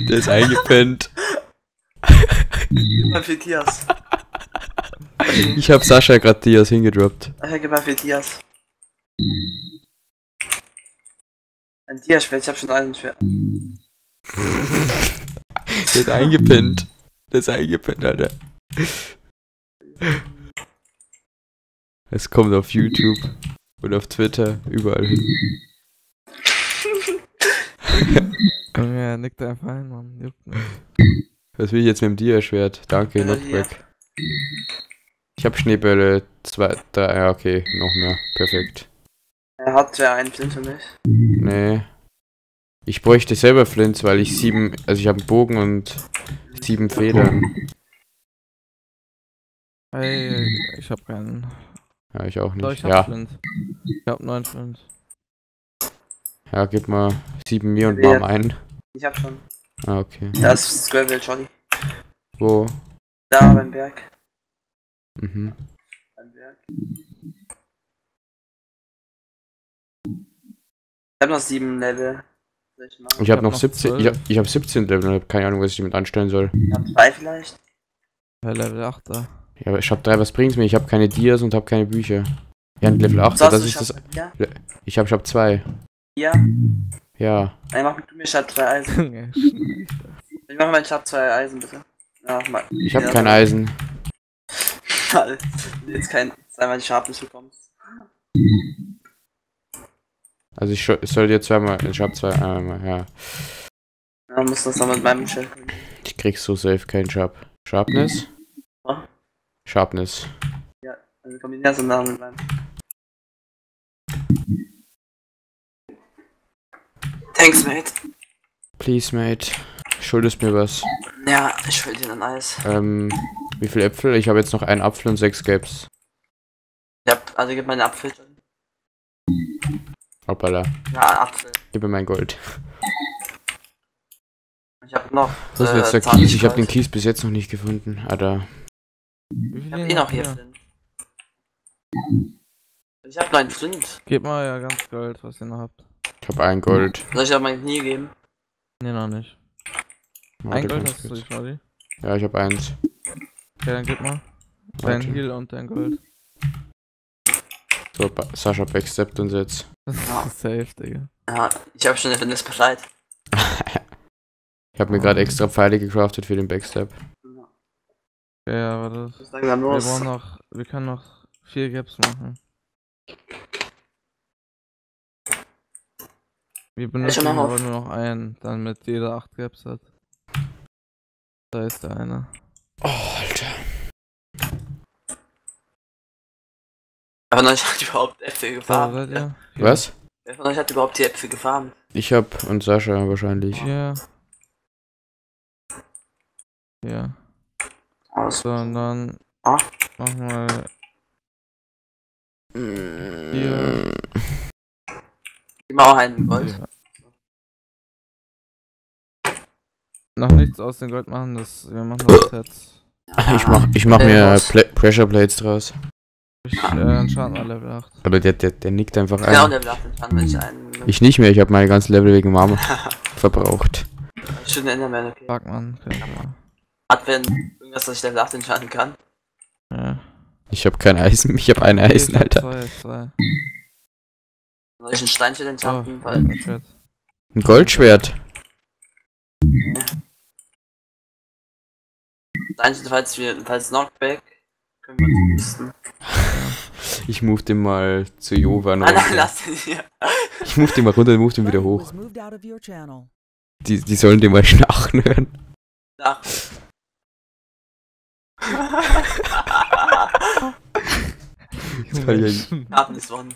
Der ist eingepennt. Gib mal 4 Dias. Ich hab Sascha gerade Dias hingedroppt. Gib mal 4 Dias. Ein Dias-Schwert, ich hab schon einen Schwert. Der ist eingepennt. Der ist eingepennt, Alter. Es kommt auf YouTube und auf Twitter, überall hin. Ja, nickt einfach ein, Mann. Juckt nicht. Was will ich jetzt mit dem Dia-Schwert? Danke, Knockback. Ich hab Schneebälle, 2, 3, ja okay, noch mehr. Perfekt. Er hat ja einen Flint für mich. Nee. Ich bräuchte selber Flints, weil ich 7, also ich habe einen Bogen und 7 Federn. Hey, ich hab keinen. Ja, ich auch Doch, nicht. ich hab Ja, Flint. Ich hab 9 Flint. ja, gib mal 7 mir und Mom ein. Ich hab schon. Ah, okay. Das ist Gravel Johnny. Wo? Da beim Berg. Mhm. Beim Berg. Ich hab noch 7 Level. Soll ich machen? Ich habe hab noch noch 17, 12. ich hab 17 Level und hab keine Ahnung, was ich damit anstellen soll. Ich hab 2 vielleicht. Ja, Level 8 da. Ja, aber ich hab 3, was bringt's mir? Ich habe keine Dias und habe keine Bücher. Ja, ein Level 8, So, das ist das. Ja? Ich hab 2. Ja? Ja. Nein, mach du mir statt 3 Eisen. Ja, Ich mach meinen Stadt 2 Eisen, bitte. Ja, mal. Ich habe kein Eisen. Schade. Jetzt kein zweimal die Sharpness bekommst. Also ich soll dir zweimal, ich hab 2, ja. Ja, muss das dann mit meinem Schild. Ich krieg so safe keinen Sharpness? Was? Sharpness. Ja, also kombinierst du dann mit meinem. Thanks, mate. Please, mate. Schuldest mir was. Ja, ich schuld dir ein Eis. Wie viel Äpfel? Ich habe jetzt noch einen Apfel und 6 Gaps. Ja, also gib meine Apfel. Hoppala. Ja, Apfel. Gib mir mein Gold. Ich hab noch. Das ist jetzt der Kies. Ich habe den Kies bis jetzt noch nicht gefunden. Alter. Ich hab eh noch hier Flint. Ich hab noch einen Flint. Gebt mal ja ganz Gold, was ihr noch habt. Ich habe ein Gold. Soll ich auch mein Knie geben? Nee, noch nicht. Warte, Ein Gold ganz hast du, kurz. Shorty. Ja, ich habe 1. Okay, dann gib mal. Dein Warte. Heal und dein Gold. So, Sascha backsteppt uns jetzt. Das ist safe, Digga. Ja, ich hab schon eine Fitness bereit. Ich habe mir gerade extra Pfeile gecraftet für den Backstep. Ja, aber das. Was sagen wir Wir los? brauchen noch. Wir können noch 4 Gaps machen. Wir benutzen schon mal aber auf. nur noch einen, damit jeder 8 Gaps hat. Da ist der eine. Oh, Alter. Aber von euch hat überhaupt Äpfel So, gefarmt. seid ihr? Was? Wer von euch hat überhaupt die Äpfel gefarmt? Ich hab und Sascha wahrscheinlich. Hier. Hier. Aus. So, und dann Ah. machen wir hier. Gib mal auch einen Gold. Hier. Noch nichts aus dem Gold machen, das wir machen noch Sets. Ich mach mir Pressure Plates draus. Ich einen Schaden mal Level 8. Aber der nickt einfach Ich kann auch ein. Level 8 entfernen, wenn ich einen. Ich nicht mehr, ich habe meine ganzen Level wegen Mama verbraucht. Schönen Enderman, okay. Fuck, man. Okay, ja. Hat wenn irgendwas, dass ich Level 8 entfernen kann. Ja. Ich habe kein Eisen, ich habe ein Okay, Eisen, ich hab Alter. zwei. Soll ich ein Steinchen Oh, entfernen? Weil. ein Schwert. Ein Goldschwert. Steinchen, falls Knockback, können wir uns müssten. Ich move den mal zu Jova noch. Nein, nein, lass den hier. Ich move den mal runter und move den wieder Buddy hoch. was moved out of your channel. Die sollen den mal schnachen hören. Nach. Das war ja Haben es gewonnen.